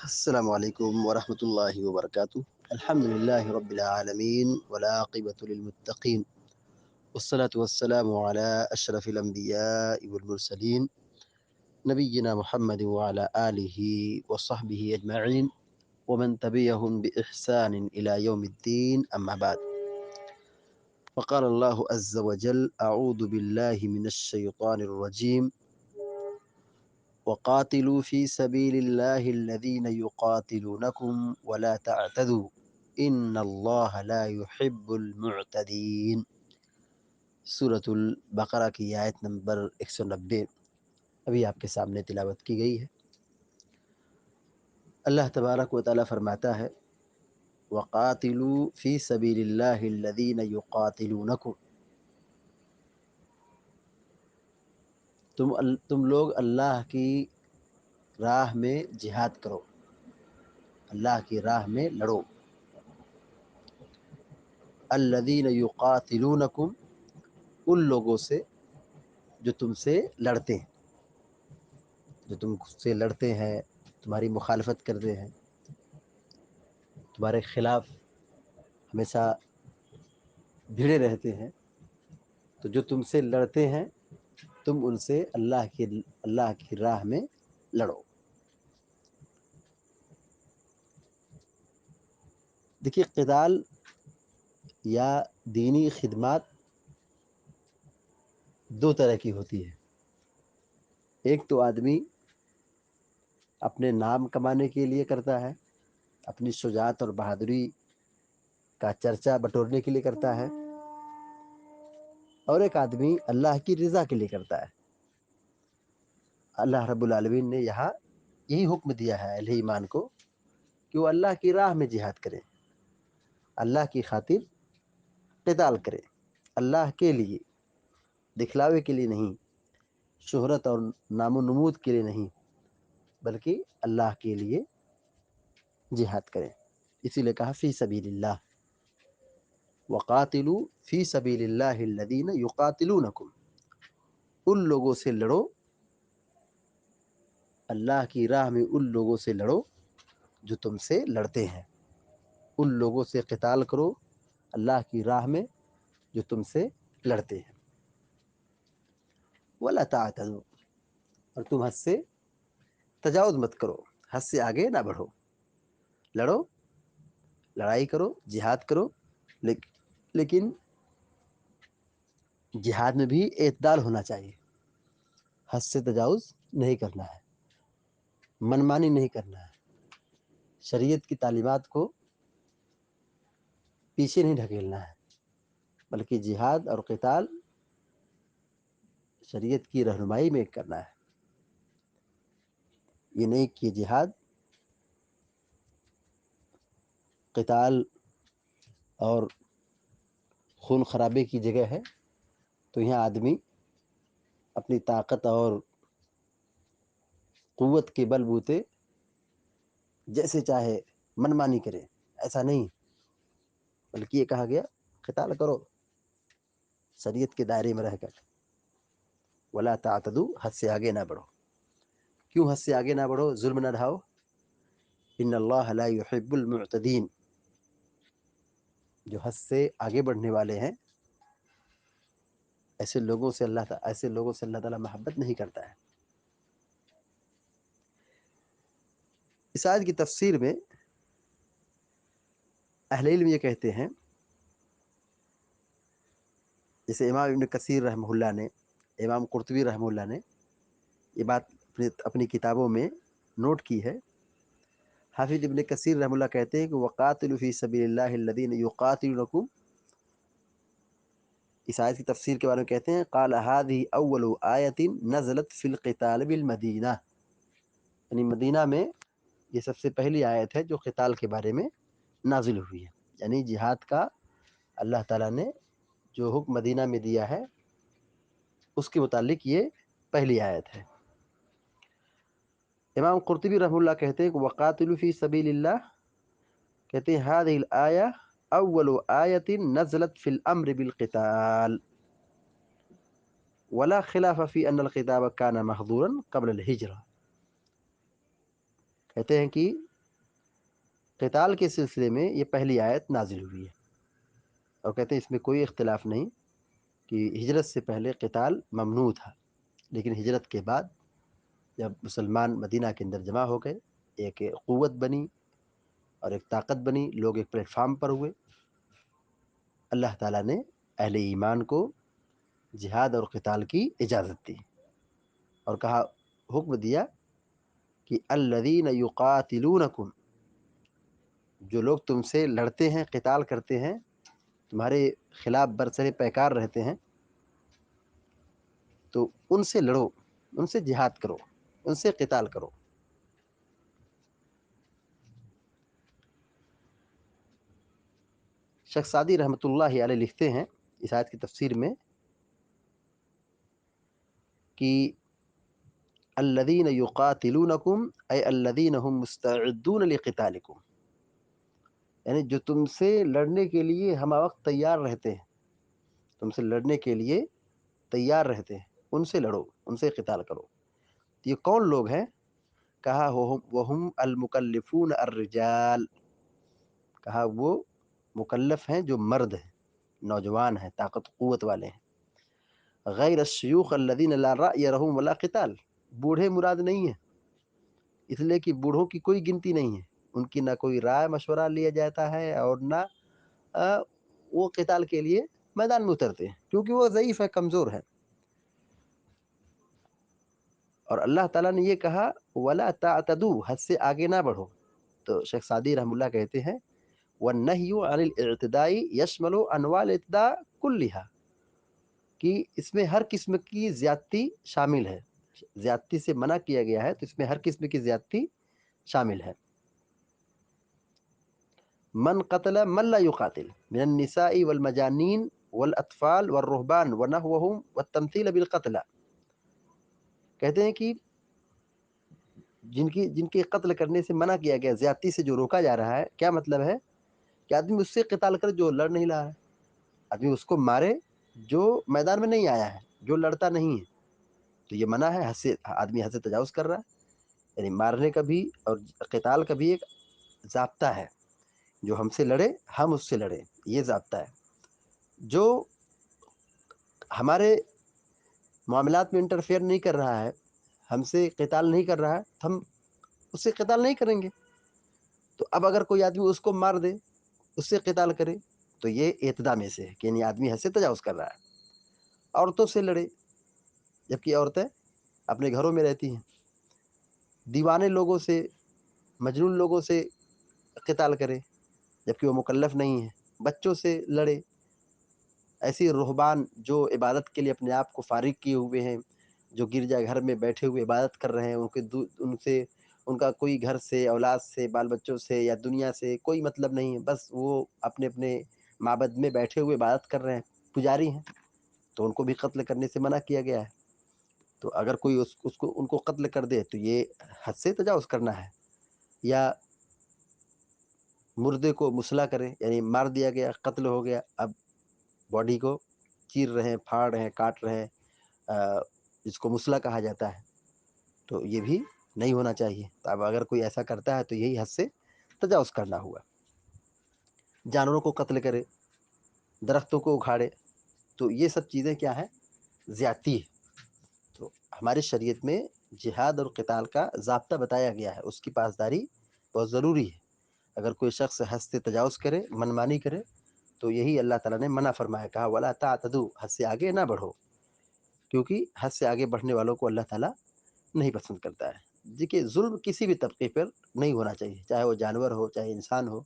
السلام علیکم ورحمۃ اللہ وبرکاتہ۔ الحمد للہ رب العالمین والعاقبۃ للمتقین والصلاة والسلام علی اشرف الانبیاء والمرسلین نبینا محمد وعلی آلہ وصحبہ اجمعین ومن تبعهم بإحسان إلى يوم الدين أما بعد فقال الله عز وجل أعوذ بالله من الشيطان الرجيم وقاتلوا في سبيل الله الذين يقاتلونكم ولا تعتدوا ان اللہ لا يحب المعتدین۔ سورۃ البقرہ کی آیت نمبر 190 ابھی آپ کے سامنے تلاوت کی گئی ہے۔ اللہ تبارک و تعالیٰ فرماتا ہے وقاتلوا فی سبیل اللہ الذین یقاتلونکم، تم لوگ اللہ کی راہ میں جہاد کرو، اللہ کی راہ میں لڑو۔ الذین یقاتلونکم، ان لوگوں سے جو تم سے لڑتے ہیں، جو تم سے لڑتے ہیں، تمہاری مخالفت کرتے ہیں، تمہارے خلاف ہمیشہ بھیڑے رہتے ہیں، تو جو تم سے لڑتے ہیں تم ان سے اللہ کی راہ میں لڑو۔ دیکھیے، قتال یا دینی خدمات دو طرح کی ہوتی ہے۔ ایک تو آدمی اپنے نام کمانے کے لیے کرتا ہے، اپنی شجاعت اور بہادری کا چرچا بٹورنے کے لیے کرتا ہے، اور ایک آدمی اللہ کی رضا کے لیے کرتا ہے۔ اللہ رب العالمین نے یہاں یہی حکم دیا ہے اہل ایمان کو کہ وہ اللہ کی راہ میں جہاد کریں، اللہ کی خاطر قتال کریں، اللہ کے لیے، دکھلاوے کے لیے نہیں، شہرت اور نام و نمود کے لیے نہیں، بلکہ اللہ کے لیے جہاد کریں۔ اسی لیے کہا فی سبیل اللہ، وقاتلوا فی سبیل اللہ الذین یقاتلونکم، ان لوگوں سے لڑو، اللہ کی راہ میں ان لوگوں سے لڑو جو تم سے لڑتے ہیں، ان لوگوں سے قتال کرو اللہ کی راہ میں جو تم سے لڑتے ہیں۔ ولا تعتدوا، اور تم حد سے تجاوز مت کرو، حد سے آگے نہ بڑھو، لڑو، لڑائی کرو، جہاد کرو، لیکن جہاد میں بھی اعتدال ہونا چاہیے، حد سے تجاوز نہیں کرنا ہے، منمانی نہیں کرنا ہے، شریعت کی تعلیمات کو پیچھے نہیں ڈھکیلنا ہے، بلکہ جہاد اور قتال شریعت کی رہنمائی میں کرنا ہے۔ یہ نہیں کہ جہاد، قتال اور خون خرابے کی جگہ ہے، تو یہاں آدمی اپنی طاقت اور قوت کے بل بوتے جیسے چاہے منمانی کرے، ایسا نہیں، بلکہ یہ کہا گیا قتال کرو شریعت کے دائرے میں رہ کر، ولا تعتدوا، حد سے آگے نہ بڑھو۔ کیوں حد سے آگے نہ بڑھو، ظلم نہ ڈھاؤ؟ ان اللہ لا يحب المعتدین، جو حد سے آگے بڑھنے والے ہیں ایسے لوگوں سے اللہ تعالیٰ محبت نہیں کرتا ہے۔ اس آیت کی تفسیر میں اہل علم یہ کہتے ہیں، جیسے امام ابن کثیر رحمہ اللہ نے، امام قرطبی رحمہ اللہ نے یہ بات اپنی کتابوں میں نوٹ کی ہے۔ حافظ ابن کثیر رحمہ اللہ کہتے ہیں کہ وقاتلوا فی سبیل اللہ الذین یقاتلونکم، اس آیت کی تفسیر کے بارے میں کہتے ہیں قال هذه اول آیت نزلت فی القتال بالمدینہ، یعنی مدینہ میں یہ سب سے پہلی آیت ہے جو قتال کے بارے میں نازل ہوئی ہے، یعنی جہاد کا اللہ تعالیٰ نے جو حکم مدینہ میں دیا ہے اس کے متعلق یہ پہلی آیت ہے۔ امام قرطبی رحمہ اللہ کہتے ہیں کہ وقاتلوا فی سبیل اللہ، کہتے ہیں هذه الآیہ اول آیت نزلت فی الامر بالقتال ولا خلاف فی ان الخطاب کان محظورا قبل الہجرہ، کہتے ہیں کہ قتال کے سلسلے میں یہ پہلی آیت نازل ہوئی ہے، اور کہتے ہیں اس میں کوئی اختلاف نہیں کہ ہجرت سے پہلے قتال ممنوع تھا، لیکن ہجرت کے بعد جب مسلمان مدینہ کے اندر جمع ہو گئے، ایک قوت بنی اور ایک طاقت بنی، لوگ ایک پلیٹ فارم پر ہوئے، اللہ تعالیٰ نے اہل ایمان کو جہاد اور قتال کی اجازت دی اور کہا، حکم دیا کہ الذین یقاتلونکم، جو لوگ تم سے لڑتے ہیں، قتال کرتے ہیں، تمہارے خلاف برسر پیکار رہتے ہیں، تو ان سے لڑو، ان سے جہاد کرو، ان سے قتال کرو۔ شیخ سعدی رحمۃ اللہ علیہ لکھتے ہیں اس آیت کی تفسیر میں کہ الذین یقاتلونکم اے الذین هم مستعدون لقتالکم، یعنی جو تم سے لڑنے کے لیے ہمہ وقت تیار رہتے ہیں، تم سے لڑنے کے لیے تیار رہتے ہیں، ان سے لڑو، ان سے قتال کرو۔ یہ کون لوگ ہیں؟ کہا وہم المکلفون الرجال، کہا وہ مکلف ہیں جو مرد ہیں، نوجوان ہیں، طاقت قوت والے ہیں، غیر الشیوخ الذین لا رأی لهم ولا قتال، بوڑھے مراد نہیں ہیں، اس لیے کہ بوڑھوں کی کوئی گنتی نہیں ہے، ان کی نہ کوئی رائے مشورہ لیا جاتا ہے اور نہ وہ قتال کے لیے میدان میں اترتے ہیں، کیونکہ وہ ضعیف ہے، کمزور ہے۔ اور اللہ تعالیٰ نے یہ کہا وَلَا تَعْتَدُوا، حد سے آگے نہ بڑھو۔ تو شیخ سعدی رحمہ اللہ کہتے ہیں وَالنَّهْيُ عَنِ الْاِعْتِدَاءِ يَشْمَلُ أَنْوَاعَ الْاِعْتِدَاءِ كُلِّهَا، کہ اس میں ہر قسم کی زیادتی شامل ہے، زیادتی سے منع کیا گیا ہے تو اس میں ہر قسم کی زیادتی شامل ہے۔ من قتل من لا يقاتل من النساء والمجانین والاطفال والرہبان ونحوهم والتمثیل بالقتل، کہتے ہیں کہ جن کے قتل کرنے سے منع کیا گیا، زیادتی سے جو روکا جا رہا ہے، کیا مطلب ہے کہ آدمی اس سے قتال کرے جو لڑ نہیں رہا ہے، آدمی اس کو مارے جو میدان میں نہیں آیا ہے، جو لڑتا نہیں ہے، تو یہ منع ہے، آدمی حد سے تجاوز کر رہا ہے۔ یعنی مارنے کا بھی اور قتال کا بھی ایک ضابطہ ہے، جو ہم سے لڑے ہم اس سے لڑیں، یہ ضابطہ ہے۔ جو ہمارے معاملات میں انٹرفیئر نہیں کر رہا ہے، ہم سے قتال نہیں کر رہا ہے، ہم اس سے قتال نہیں کریں گے۔ تو اب اگر کوئی آدمی اس کو مار دے، اس سے قتال کرے، تو یہ اعتداء میں سے ہے کہ یعنی آدمی حد سے تجاوز کر رہا ہے۔ عورتوں سے لڑے، جبکہ عورتیں اپنے گھروں میں رہتی ہیں، دیوانے لوگوں سے، مجنون لوگوں سے قتال کرے جبکہ وہ مکلف نہیں ہیں، بچوں سے لڑے، ایسی رہبان جو عبادت کے لیے اپنے آپ کو فارغ کیے ہوئے ہیں، جو گرجا گھر میں بیٹھے ہوئے عبادت کر رہے ہیں، ان کا کوئی گھر سے، اولاد سے، بال بچوں سے یا دنیا سے کوئی مطلب نہیں ہے، بس وہ اپنے اپنے معبد میں بیٹھے ہوئے عبادت کر رہے ہیں، پجاری ہیں، تو ان کو بھی قتل کرنے سے منع کیا گیا ہے۔ تو اگر کوئی ان کو قتل کر دے تو یہ حد سے تجاوز کرنا ہے۔ یا مردے کو مسلح کرے، یعنی مار دیا گیا، قتل ہو گیا، اب باڈی کو چیر رہے ہیں، پھاڑ رہے ہیں، کاٹ رہے ہیں، جس کو مسلح کہا جاتا ہے، تو یہ بھی نہیں ہونا چاہیے۔ تو اب اگر کوئی ایسا کرتا ہے تو یہی حد سے تجاوز کرنا ہوا۔ جانوروں کو قتل کرے، درختوں کو اکھاڑے، تو یہ سب چیزیں کیا ہیں؟ زیادتی ہے۔ تو ہماری شریعت میں جہاد اور قتال کا ضابطہ بتایا گیا ہے، اس کی پاسداری بہت ضروری ہے۔ اگر کوئی شخص حد سے تجاوز کرے، منمانی کرے، تو یہی اللہ تعالیٰ نے منع فرمایا، کہا وَلَا تَعْتَدُوا، حد سے آگے نہ بڑھو، کیونکہ حد سے آگے بڑھنے والوں کو اللہ تعالیٰ نہیں پسند کرتا ہے۔ دیکھیے ظلم کسی بھی طبقے پر نہیں ہونا چاہیے، چاہے وہ جانور ہو، چاہے انسان ہو،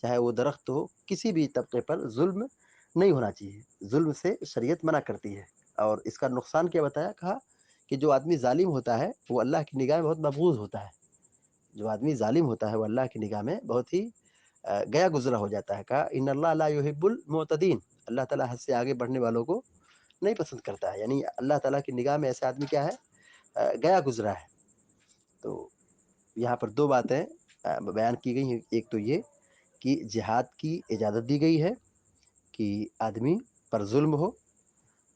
چاہے وہ درخت ہو، کسی بھی طبقے پر ظلم نہیں ہونا چاہیے۔ ظلم سے شریعت منع کرتی ہے، اور اس کا نقصان کیا بتایا؟ کہا کہ جو آدمی ظالم ہوتا ہے وہ اللہ کی نگاہ میں بہت مبغوض ہوتا ہے، جو آدمی ظالم ہوتا ہے وہ اللہ کی نگاہ میں بہت ہی گیا گزرا ہو جاتا ہے۔ کہا ان اللہ لا یحب المعتدین، اللہ تعالیٰ حد سے آگے بڑھنے والوں کو نہیں پسند کرتا ہے، یعنی اللہ تعالیٰ کی نگاہ میں ایسا آدمی کیا ہے؟ گیا گزرا ہے۔ تو یہاں پر دو باتیں بیان کی گئی ہیں، ایک تو یہ کہ جہاد کی اجازت دی گئی ہے کہ آدمی پر ظلم ہو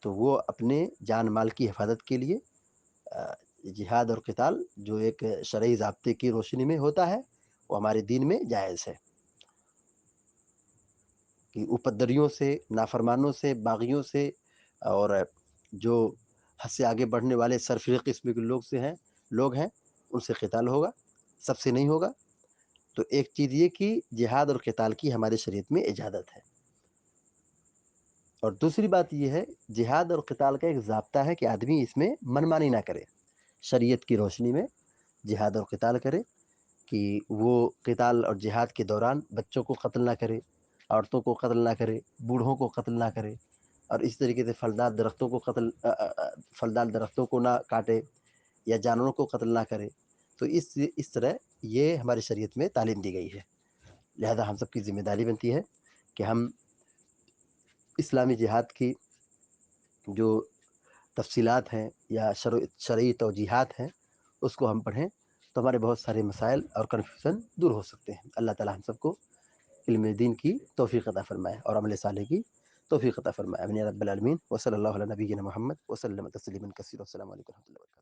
تو وہ اپنے جان مال کی حفاظت کے لیے جہاد اور قتال جو ایک شرعی ضابطے کی روشنی میں ہوتا ہے، وہ ہمارے دین میں جائز ہے کہ اپدریوں سے، نافرمانوں سے، باغیوں سے، اور جو حد سے آگے بڑھنے والے سرفرق قسم کے لوگ ہیں ان سے قتال ہوگا، سب سے نہیں ہوگا۔ تو ایک چیز یہ کہ جہاد اور قتال کی ہمارے شریعت میں اجازت ہے، اور دوسری بات یہ ہے جہاد اور قتال کا ایک ضابطہ ہے کہ آدمی اس میں منمانی نہ کرے، شریعت کی روشنی میں جہاد اور قتال کرے، کہ وہ قتال اور جہاد کے دوران بچوں کو قتل نہ کرے، عورتوں کو قتل نہ کرے، بوڑھوں کو قتل نہ کرے، اور اس طریقے سے پھلدار درختوں کو نہ کاٹے یا جانوروں کو قتل نہ کرے۔ تو اس طرح یہ ہماری شریعت میں تعلیم دی گئی ہے، لہذا ہم سب کی ذمہ داری بنتی ہے کہ ہم اسلامی جہاد کی جو تفصیلات ہیں یا شرعی توجیحات ہیں اس کو ہم پڑھیں، تو ہمارے بہت سارے مسائل اور کنفیوژن دور ہو سکتے ہیں۔ اللہ تعالی ہم سب کو علم دین کی توفیق عطا فرمائے اور عمل صالح کی توفیق عطا فرمائے، آمین یا رب العالمین۔ وصلی اللہ علی نبینا محمد وسلم تسلیما کثیرا۔ السلام علیکم و رحمۃ اللہ۔